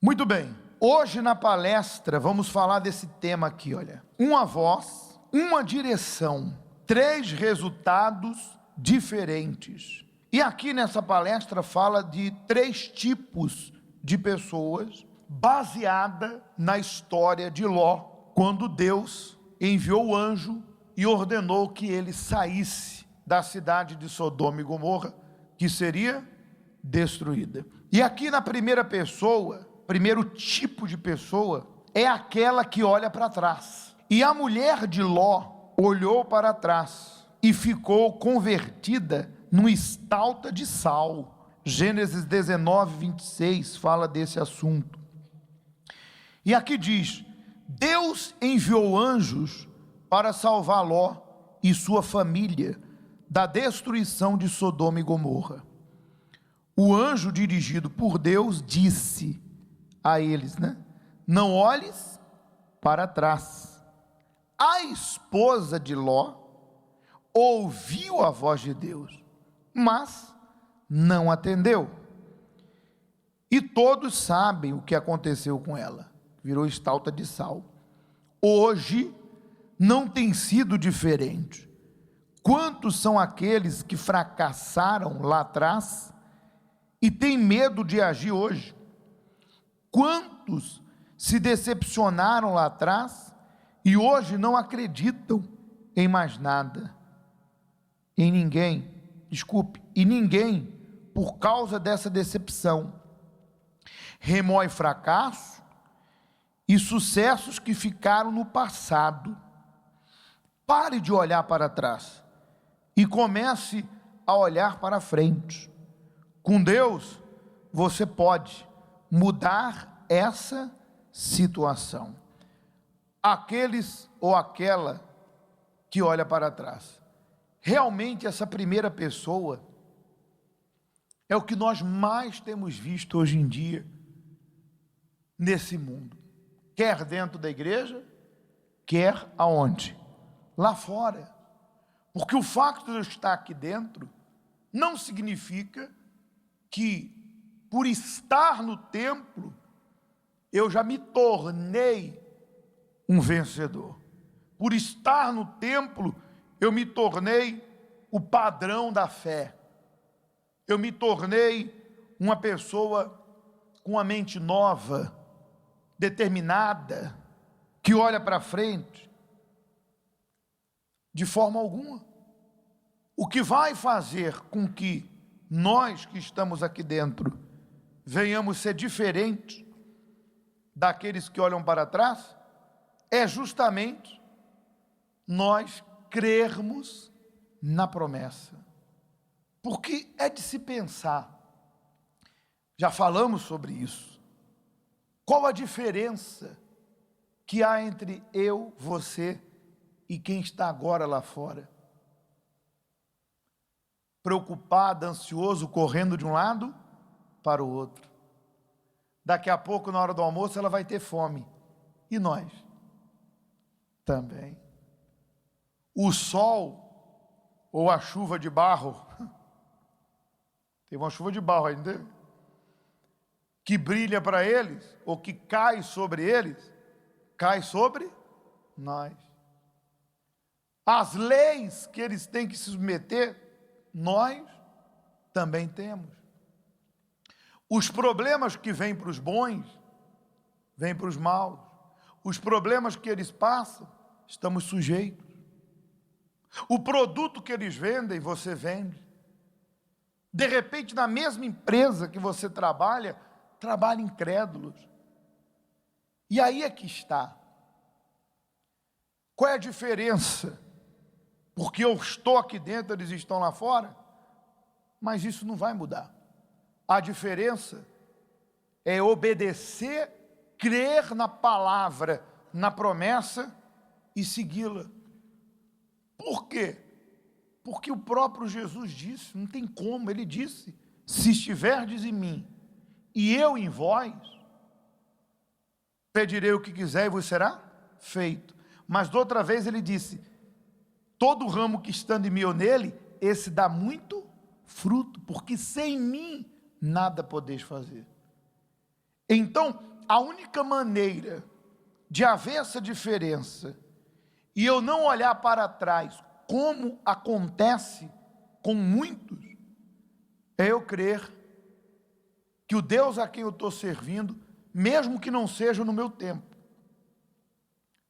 Muito bem, hoje na palestra vamos falar desse tema aqui, olha. Uma voz, uma direção, 3 resultados diferentes. E aqui nessa palestra fala de 3 tipos de pessoas, baseada na história de Ló, quando Deus enviou o anjo e ordenou que ele saísse da cidade de Sodoma e Gomorra, que seria destruída. E aqui na primeira pessoa, primeiro tipo de pessoa, é aquela que olha para trás. E a mulher de Ló olhou para trás e ficou convertida numa estalta de sal. Gênesis 19, 26 fala desse assunto. E aqui diz: Deus enviou anjos para salvar Ló e sua família da destruição de Sodoma e Gomorra. O anjo dirigido por Deus disse a eles, não olhes para trás. A esposa de Ló ouviu a voz de Deus, mas não atendeu. E todos sabem o que aconteceu com ela. Virou estalta de sal. Hoje não tem sido diferente. Quantos são aqueles que fracassaram lá atrás e têm medo de agir hoje? Quantos se decepcionaram lá atrás e hoje não acreditam em mais nada, em ninguém, e ninguém por causa dessa decepção remói fracasso e sucessos que ficaram no passado. Pare de olhar para trás e comece a olhar para frente. Com Deus você pode mudar essa situação. Aqueles ou aquela que olha para trás, realmente essa primeira pessoa é o que nós mais temos visto hoje em dia nesse mundo, quer dentro da igreja, quer aonde? Lá fora. Porque o fato de eu estar aqui dentro não significa que por estar no templo eu já me tornei um vencedor. Por estar no templo eu me tornei o padrão da fé. Eu me tornei uma pessoa com a mente nova, determinada, que olha para frente. De forma alguma. O que vai fazer com que nós que estamos aqui dentro venhamos ser diferentes daqueles que olham para trás é justamente nós crermos na promessa. Porque é de se pensar, já falamos sobre isso, qual a diferença que há entre eu, você e quem está agora lá fora? Preocupado, ansioso, correndo de um lado para o outro. Daqui a pouco, na hora do almoço, ela vai ter fome. E nós? Também. O sol ou a chuva de barro, teve uma chuva de barro aí, não teve? Que brilha para eles, ou que cai sobre eles, cai sobre nós. As leis que eles têm que se submeter, nós também temos. Os problemas que vêm para os bons, vêm para os maus. Os problemas que eles passam, estamos sujeitos. O produto que eles vendem, você vende. De repente, na mesma empresa que você trabalha incrédulos. E aí é que está. Qual é a diferença? Porque eu estou aqui dentro, eles estão lá fora, mas isso não vai mudar. A diferença é obedecer, crer na palavra, na promessa e segui-la. Por quê? Porque o próprio Jesus disse, não tem como, ele disse: se estiverdes em mim e eu em vós, pedirei o que quiser e vos será feito. Mas de outra vez ele disse: todo ramo que estando em mim ou nele, esse dá muito fruto, porque sem mim nada podeis fazer. Então, a única maneira de haver essa diferença e eu não olhar para trás, como acontece com muitos, é eu crer que o Deus a quem eu estou servindo, mesmo que não seja no meu tempo,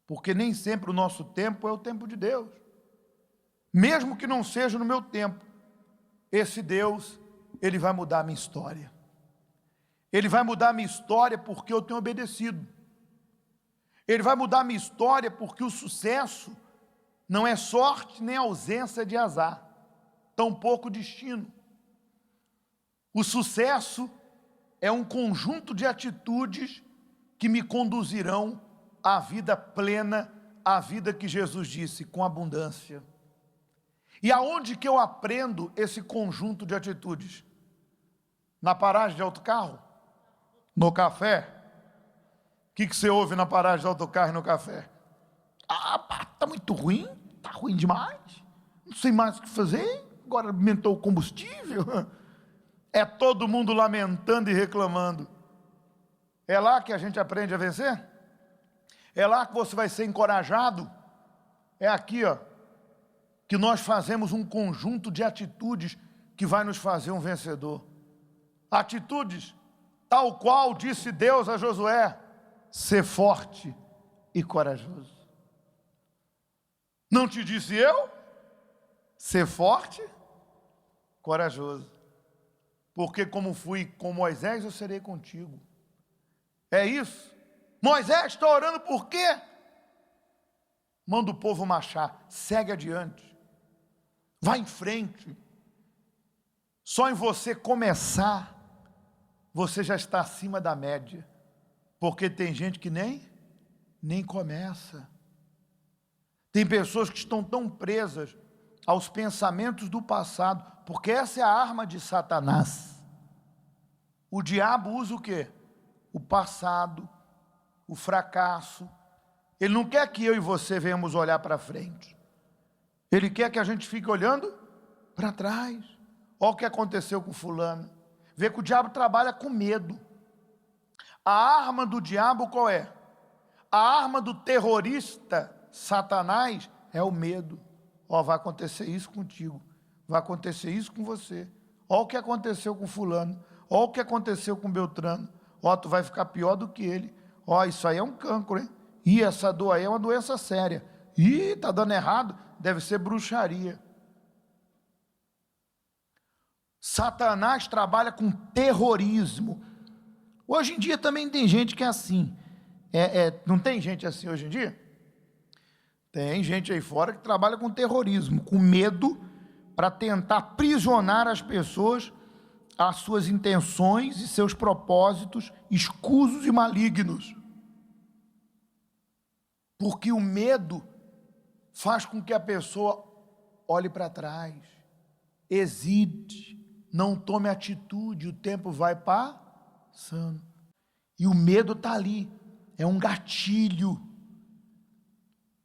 porque nem sempre o nosso tempo é o tempo de Deus, mesmo que não seja no meu tempo, esse Deus, Ele vai mudar a minha história. Ele vai mudar a minha história porque eu tenho obedecido. Ele vai mudar a minha história porque o sucesso não é sorte nem ausência de azar, tampouco destino. O sucesso é um conjunto de atitudes que me conduzirão à vida plena, à vida que Jesus disse, com abundância. E aonde que eu aprendo esse conjunto de atitudes? Na paragem de autocarro? No café? O que você ouve na paragem de autocarro e no café? Ah, pá, tá muito ruim, tá ruim demais, não sei mais o que fazer, agora aumentou o combustível. É todo mundo lamentando e reclamando. É lá que a gente aprende a vencer? É lá que você vai ser encorajado? É aqui, ó, que nós fazemos um conjunto de atitudes que vai nos fazer um vencedor. Atitudes tal qual disse Deus a Josué: ser forte e corajoso. Não te disse eu? Ser forte, corajoso. Porque como fui com Moisés, eu serei contigo. É isso. Moisés está orando por quê? Manda o povo marchar, segue adiante. Vai em frente. Só em você começar, você já está acima da média. Porque tem gente que nem começa. Tem pessoas que estão tão presas aos pensamentos do passado, porque essa é a arma de Satanás. O diabo usa o quê? O passado, o fracasso. Ele não quer que eu e você venhamos olhar para frente. Ele quer que a gente fique olhando para trás. Olha o que aconteceu com fulano. Vê que o diabo trabalha com medo. A arma do diabo qual é? A arma do terrorista, Satanás, é o medo. Ó, vai acontecer isso contigo, vai acontecer isso com você. Ó o que aconteceu com fulano, ó o que aconteceu com Beltrano. Ó, tu vai ficar pior do que ele. Ó, isso aí é um cancro, hein? E essa dor aí é uma doença séria. Ih, tá dando errado, deve ser bruxaria. Satanás trabalha com terrorismo. Hoje em dia também tem gente que é assim. Não tem gente assim hoje em dia? Tem gente aí fora que trabalha com terrorismo, com medo, para tentar aprisionar as pessoas às suas intenções e seus propósitos escusos e malignos. Porque o medo faz com que a pessoa olhe para trás, hesite, não tome atitude, o tempo vai passando. E o medo está ali, é um gatilho.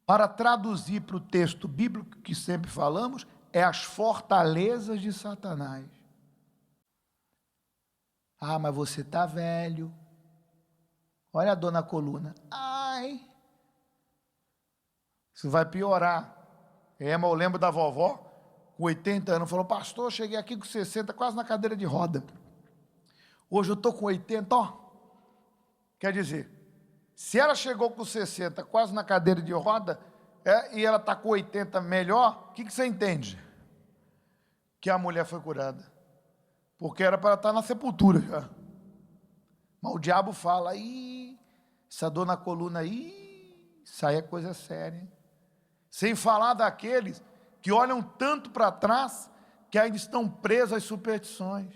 Para traduzir para o texto bíblico que sempre falamos, é as fortalezas de Satanás. Ah, mas você está velho. Olha a dor na coluna. Ai, isso vai piorar. Mas eu lembro da vovó, com 80 anos, falou: pastor, cheguei aqui com 60, quase na cadeira de roda. Hoje eu estou com 80, ó. Quer dizer, se ela chegou com 60, quase na cadeira de roda, e ela está com 80 melhor, o que você entende? Que a mulher foi curada. Porque era para ela estar na sepultura já. Mas o diabo fala: ih, essa dor na coluna aí, isso aí é coisa séria, hein? Sem falar daqueles que olham tanto para trás, que ainda estão presos às superstições.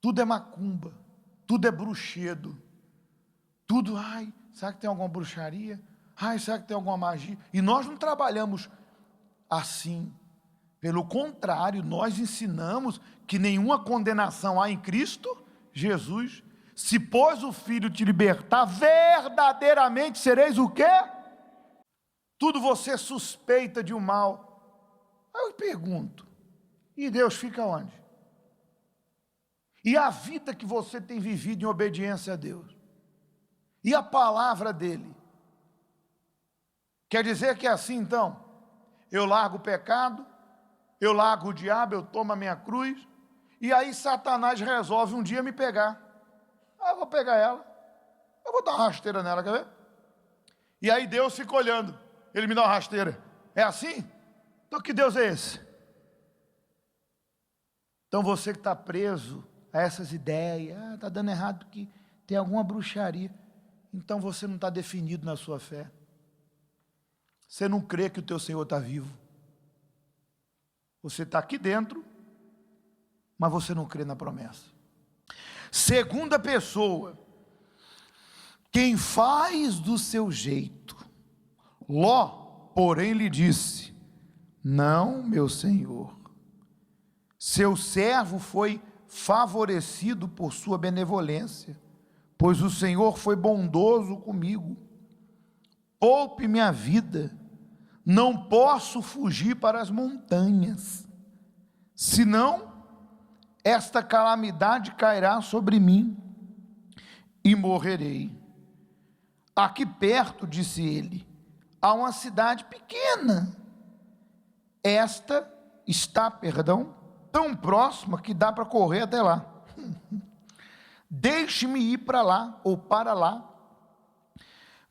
Tudo é macumba, tudo é bruxedo. Tudo, ai, será que tem alguma bruxaria? Ai, será que tem alguma magia? E nós não trabalhamos assim. Pelo contrário, nós ensinamos que nenhuma condenação há em Cristo Jesus. Se pois o Filho te libertar, verdadeiramente sereis o quê? Tudo você suspeita de um mal. Aí eu pergunto, e Deus fica onde? e a vida que você tem vivido em obediência a Deus, e a palavra dele, quer dizer que é assim então, eu largo o pecado, eu largo o diabo, eu tomo a minha cruz, e aí Satanás resolve um dia me pegar, eu vou pegar ela, eu vou dar uma rasteira nela, quer ver? E aí Deus fica olhando, ele me dá uma rasteira, é assim? Então que Deus é esse? Então você que está preso a essas ideias, está dando errado porque tem alguma bruxaria, então você não está definido na sua fé, você não crê que o teu Senhor está vivo, você está aqui dentro, mas você não crê na promessa. Segunda pessoa, quem faz do seu jeito. Ló, porém, lhe disse: não, meu senhor, seu servo foi favorecido por sua benevolência, pois o Senhor foi bondoso comigo. Poupe minha vida, não posso fugir para as montanhas, senão esta calamidade cairá sobre mim e morrerei. Aqui perto, disse ele, há uma cidade pequena. Esta está, tão próxima que dá para correr até lá. Deixe-me ir para lá, ou para lá.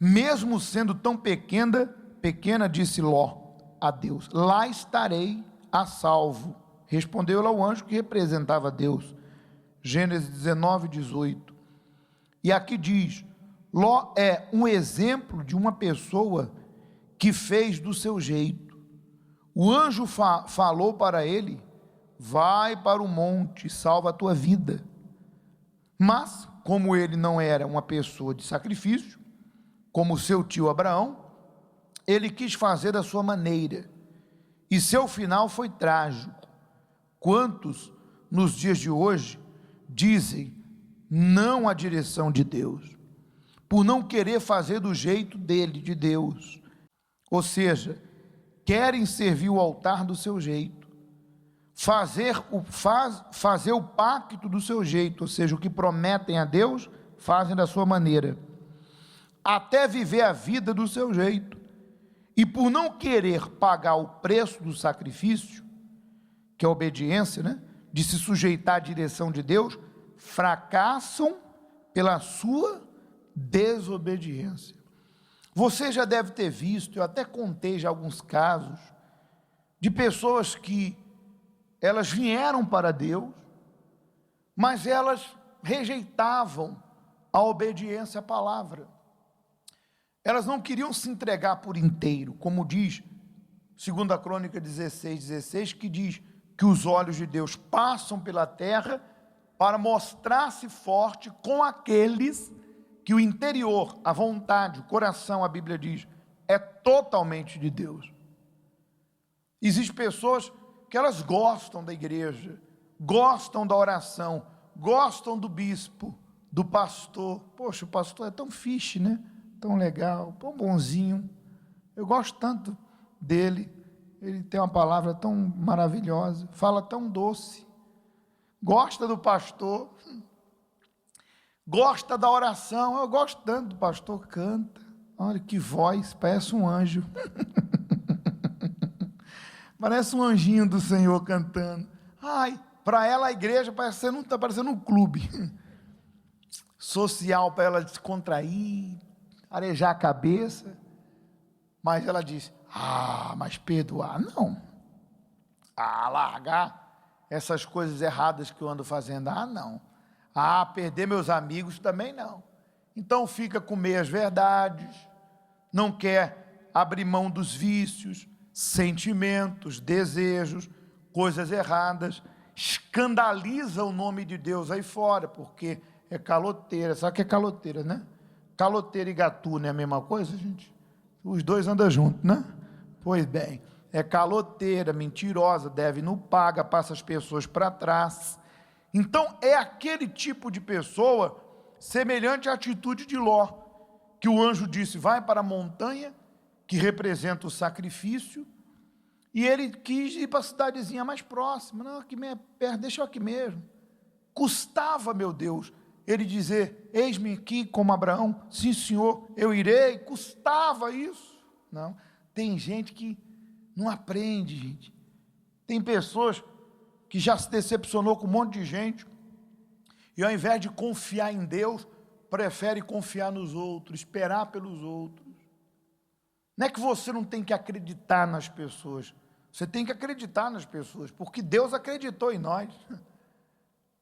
Mesmo sendo tão pequena, disse Ló a Deus, lá estarei a salvo. Respondeu-lhe o anjo que representava Deus. Gênesis 19, 18. E aqui diz, Ló é um exemplo de uma pessoa que fez do seu jeito. O anjo falou para ele, vai para o monte, salva a tua vida. Mas, como ele não era uma pessoa de sacrifício, como seu tio Abraão, ele quis fazer da sua maneira, e seu final foi trágico. Quantos, nos dias de hoje, dizem não à direção de Deus, por não querer fazer do jeito dele, de Deus, ou seja, querem servir o altar do seu jeito, fazer o pacto do seu jeito, ou seja, o que prometem a Deus, fazem da sua maneira, até viver a vida do seu jeito, e por não querer pagar o preço do sacrifício, que é a obediência, de se sujeitar à direção de Deus, fracassam pela sua desobediência. Você já deve ter visto, eu até contei já alguns casos, de pessoas que elas vieram para Deus, mas elas rejeitavam a obediência à palavra. Elas não queriam se entregar por inteiro, como diz 2 Crônica 16, que diz que os olhos de Deus passam pela terra para mostrar-se forte com aqueles que o interior, a vontade, o coração, a Bíblia diz, é totalmente de Deus. Existem pessoas que elas gostam da igreja, gostam da oração, gostam do bispo, do pastor. Poxa, o pastor é tão fixe, tão legal, tão bonzinho, eu gosto tanto dele, ele tem uma palavra tão maravilhosa, fala tão doce, gosta do pastor, gosta da oração, eu gosto tanto do pastor, canta, olha que voz, parece um anjo, parece um anjinho do Senhor cantando, para ela a igreja está parecendo um clube, social para ela descontrair, arejar a cabeça, mas ela diz, mas perdoar não, largar essas coisas erradas que eu ando fazendo, não, perder meus amigos também não, então fica com meias verdades, não quer abrir mão dos vícios, sentimentos, desejos, coisas erradas, escandaliza o nome de Deus aí fora, porque é caloteira, sabe o que é caloteira, Caloteira e gatu não é a mesma coisa, gente? Os dois andam juntos, Pois bem, é caloteira, mentirosa, deve, não paga, passa as pessoas para trás. Então, é aquele tipo de pessoa, semelhante à atitude de Ló, que o anjo disse, vai para a montanha, que representa o sacrifício, e ele quis ir para a cidadezinha mais próxima, não, aqui perto, deixa eu aqui mesmo. Custava, meu Deus, ele dizer, eis-me aqui como Abraão, sim senhor, eu irei, custava isso. Não, tem gente que não aprende, gente. Tem pessoas que já se decepcionou com um monte de gente, e ao invés de confiar em Deus, prefere confiar nos outros, esperar pelos outros. Não é que você não tem que acreditar nas pessoas, você tem que acreditar nas pessoas, porque Deus acreditou em nós,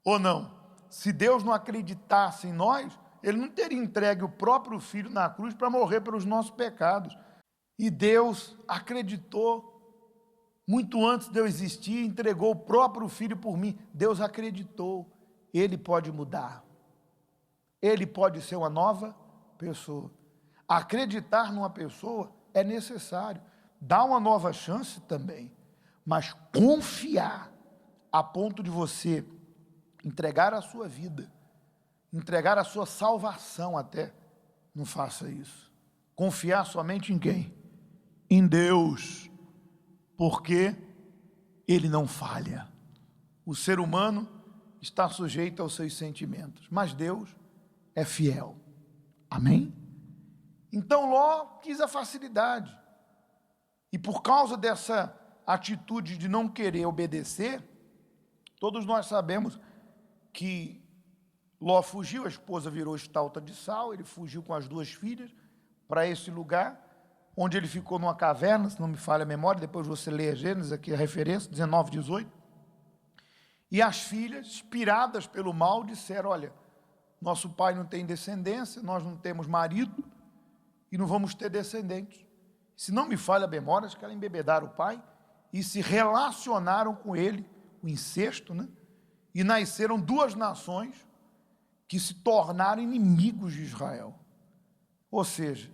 ou não? Se Deus não acreditasse em nós, Ele não teria entregue o próprio Filho na cruz para morrer pelos nossos pecados, e Deus acreditou, muito antes de eu existir, entregou o próprio Filho por mim. Deus acreditou, Ele pode mudar, Ele pode ser uma nova pessoa. Acreditar numa pessoa é necessário, dar uma nova chance também, mas confiar a ponto de você entregar a sua vida, entregar a sua salvação até, não faça isso. Confiar somente em quem? Em Deus, porque Ele não falha. O ser humano está sujeito aos seus sentimentos, mas Deus é fiel. Amém? Então Ló quis a facilidade, e por causa dessa atitude de não querer obedecer, todos nós sabemos que Ló fugiu, a esposa virou estalta de sal, ele fugiu com as 2 filhas para esse lugar, onde ele ficou numa caverna, se não me falha a memória, depois você lê a Gênesis, aqui a referência, 19, 18, e as filhas, inspiradas pelo mal, disseram, olha, nosso pai não tem descendência, nós não temos marido, e não vamos ter descendentes. Se não me falha a memória, acho que ela embebedaram o pai, e se relacionaram com ele, o incesto, né? E nasceram 2 nações, que se tornaram inimigos de Israel. Ou seja,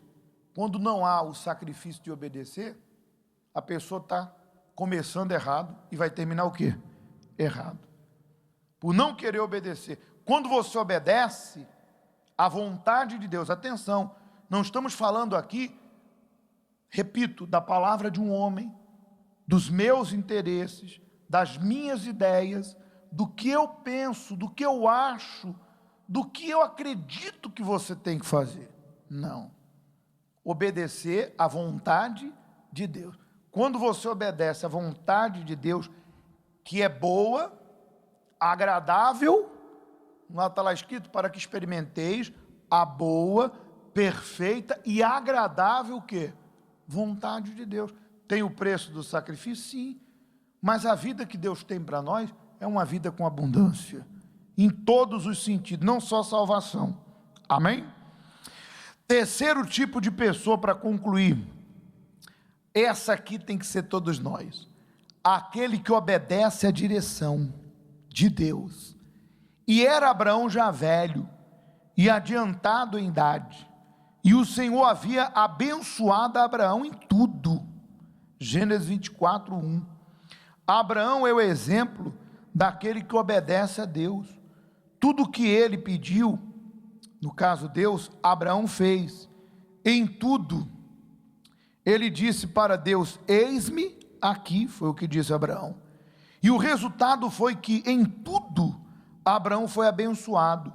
quando não há o sacrifício de obedecer, a pessoa está começando errado e vai terminar o quê? Errado. Por não querer obedecer. Quando você obedece à vontade de Deus, atenção, não estamos falando aqui, repito, da palavra de um homem, dos meus interesses, das minhas ideias, do que eu penso, do que eu acho, do que eu acredito que você tem que fazer. Não. Obedecer à vontade de Deus. Quando você obedece à vontade de Deus, que é boa, agradável, lá está lá escrito, para que experimenteis a boa, perfeita e agradável o quê? Vontade de Deus. Tem o preço do sacrifício? Sim, mas a vida que Deus tem para nós é uma vida com abundância, em todos os sentidos, não só salvação. Amém? Terceiro tipo de pessoa, para concluir, essa aqui tem que ser todos nós, aquele que obedece à direção de Deus. E era Abraão já velho e adiantado em idade, e o Senhor havia abençoado Abraão em tudo. Gênesis 24, 1. Abraão é o exemplo daquele que obedece a Deus. Tudo que ele pediu, no caso Deus, Abraão fez. Em tudo, ele disse para Deus, eis-me aqui, foi o que disse Abraão. E o resultado foi que em tudo, Abraão foi abençoado.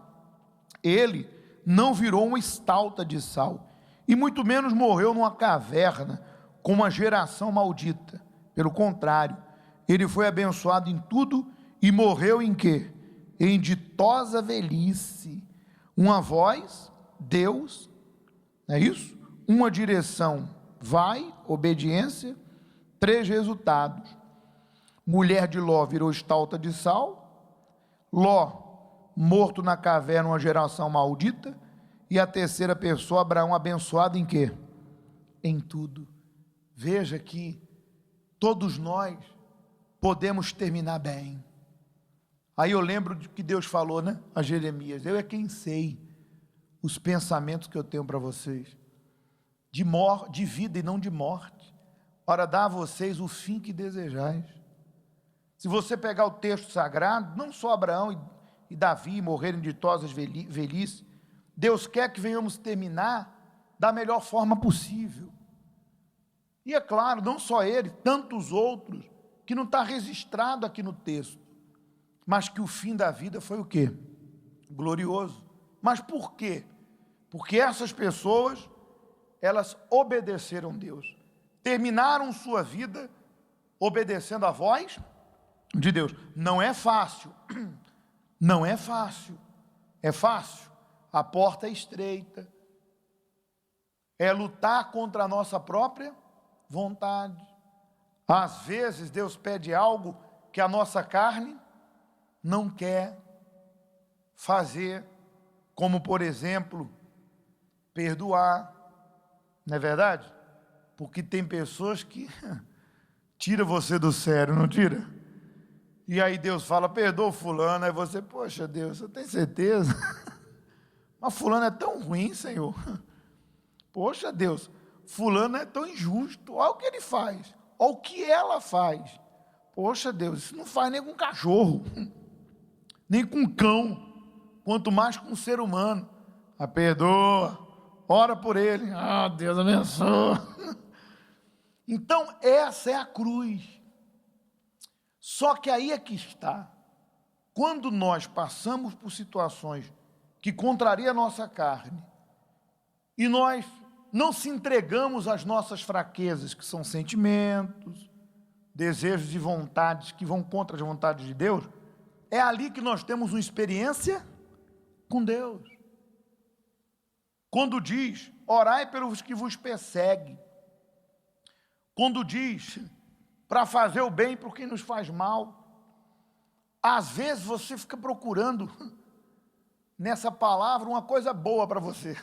Ele não virou uma estalta de sal, e muito menos morreu numa caverna, com uma geração maldita. Pelo contrário, ele foi abençoado em tudo, e morreu em quê? Em ditosa velhice. Uma voz, Deus, não é isso? Uma direção, vai, obediência. 3 resultados. Mulher de Ló virou estalta de sal. Ló, morto na caverna, uma geração maldita. E a terceira pessoa, Abraão, abençoado em quê? Em tudo. Veja que todos nós podemos terminar bem. Aí eu lembro de que Deus falou, né, a Jeremias, eu é quem sei os pensamentos que eu tenho para vocês, de vida e não de morte, para dar a vocês o fim que desejais. Se você pegar o texto sagrado, não só Abraão e Davi morrerem de ditosa velhice, Deus quer que venhamos terminar da melhor forma possível. E é claro, não só ele, tantos outros, que não está registrado aqui no texto, mas que o fim da vida foi o quê? Glorioso. Mas por quê? Porque essas pessoas, elas obedeceram a Deus, terminaram sua vida obedecendo a voz de Deus. Não é fácil, não é fácil, é fácil, a porta é estreita, é lutar contra a nossa própria vontade. Às vezes Deus pede algo que a nossa carne não quer fazer, como por exemplo, perdoar, não é verdade? Porque tem pessoas que tira você do sério, não tira? E aí Deus fala, perdoa o fulano, aí você, poxa Deus, você tem certeza? Mas fulano é tão ruim, Senhor. Poxa Deus, fulano é tão injusto, olha o que ele faz, olha o que ela faz. Poxa Deus, isso não faz nem com cachorro, nem com cão, quanto mais com um ser humano. A perdoa, ora por ele, Deus abençoa. Então essa é a cruz. Só que aí é que está, quando nós passamos por situações que contrariam a nossa carne, e nós não se entregamos às nossas fraquezas, que são sentimentos, desejos e vontades que vão contra as vontades de Deus, é ali que nós temos uma experiência com Deus. Quando diz, orai pelos que vos perseguem, quando diz, para fazer o bem para quem nos faz mal, às vezes você fica procurando nessa palavra uma coisa boa para você.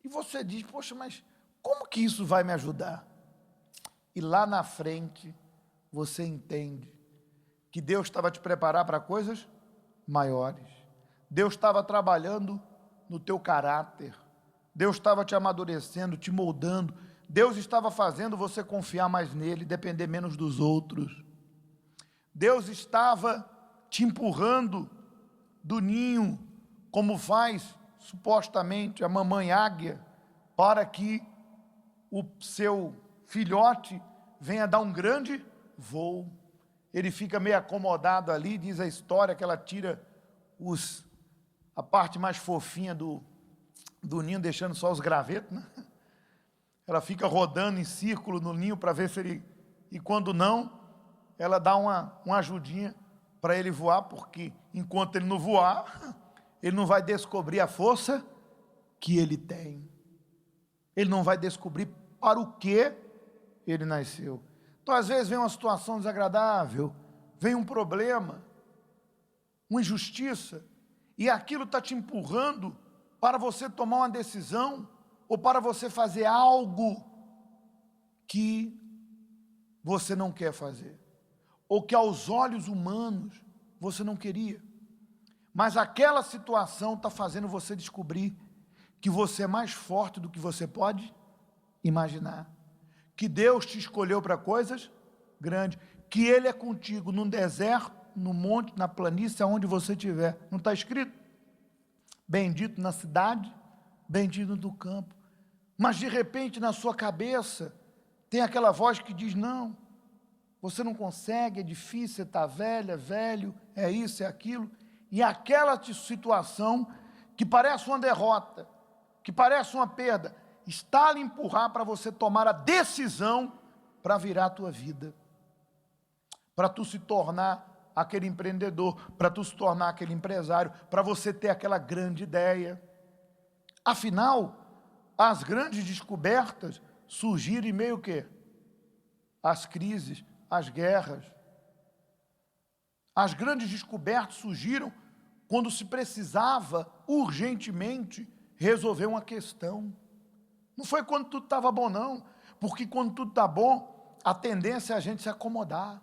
E você diz, poxa, mas como que isso vai me ajudar? E lá na frente, você entende que Deus estava te preparando para coisas maiores. Deus estava trabalhando no teu caráter. Deus estava te amadurecendo, te moldando. Deus estava fazendo você confiar mais nele, depender menos dos outros. Deus estava te empurrando do ninho, como faz supostamente a mamãe águia, para que o seu filhote venha dar um grande voo. Ele fica meio acomodado ali, diz a história que ela tira a parte mais fofinha do ninho, deixando só os gravetos, né? Ela fica rodando em círculo no ninho para ver se ele... E quando não, ela dá uma ajudinha para ele voar, porque enquanto ele não voar, ele não vai descobrir a força que ele tem. Ele não vai descobrir para o que ele nasceu. Então, às vezes, vem uma situação desagradável, vem um problema, uma injustiça, e aquilo está te empurrando para você tomar uma decisão, ou para você fazer algo que você não quer fazer, ou que aos olhos humanos você não queria. Mas aquela situação está fazendo você descobrir que você é mais forte do que você pode imaginar. Que Deus te escolheu para coisas grandes. Que Ele é contigo no deserto, no monte, na planície, aonde você estiver. Não está escrito? Bendito na cidade, bendito no campo. Mas de repente na sua cabeça tem aquela voz que diz, não, você não consegue, é difícil, você está velha, velho, é isso, é aquilo. E aquela situação que parece uma derrota, que parece uma perda, está a lhe empurrar para você tomar a decisão para virar a tua vida, para tu se tornar aquele empreendedor, para tu se tornar aquele empresário, para você ter aquela grande ideia. Afinal, as grandes descobertas surgiram em meio ao quê? As crises, as guerras. As grandes descobertas surgiram quando se precisava urgentemente resolver uma questão. Não foi quando tudo estava bom, não. Porque quando tudo está bom, a tendência é a gente se acomodar.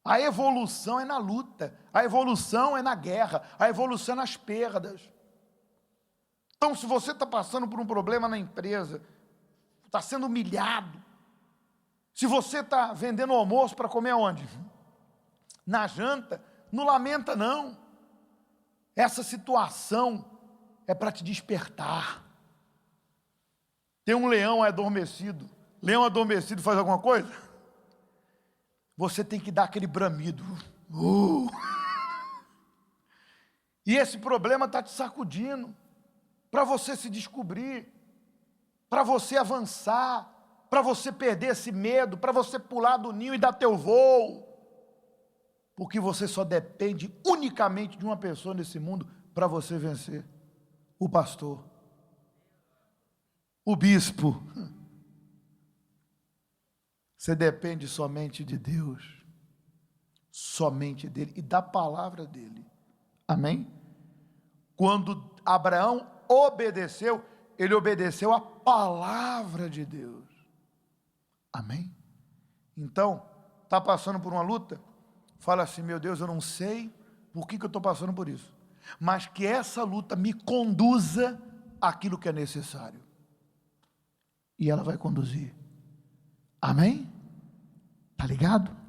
A evolução é na luta, a evolução é na guerra, a evolução é nas perdas. Então, se você está passando por um problema na empresa, está sendo humilhado, se você está vendendo almoço para comer onde? Na janta, não lamenta não. Essa situação é para te despertar. Tem um leão adormecido. Leão adormecido faz alguma coisa? Você tem que dar aquele bramido. E esse problema está te sacudindo, para você se descobrir, para você avançar, para você perder esse medo, para você pular do ninho e dar teu voo, porque você só depende unicamente de uma pessoa nesse mundo para você vencer: o pastor, o bispo. Você depende somente de Deus, somente dele e da palavra dele. Amém? Quando Abraão obedeceu, ele obedeceu a palavra de Deus. Amém? Então, está passando por uma luta? Fala assim: meu Deus, eu não sei por que eu estou passando por isso, mas que essa luta me conduza àquilo que é necessário. E ela vai conduzir. Amém? Está ligado?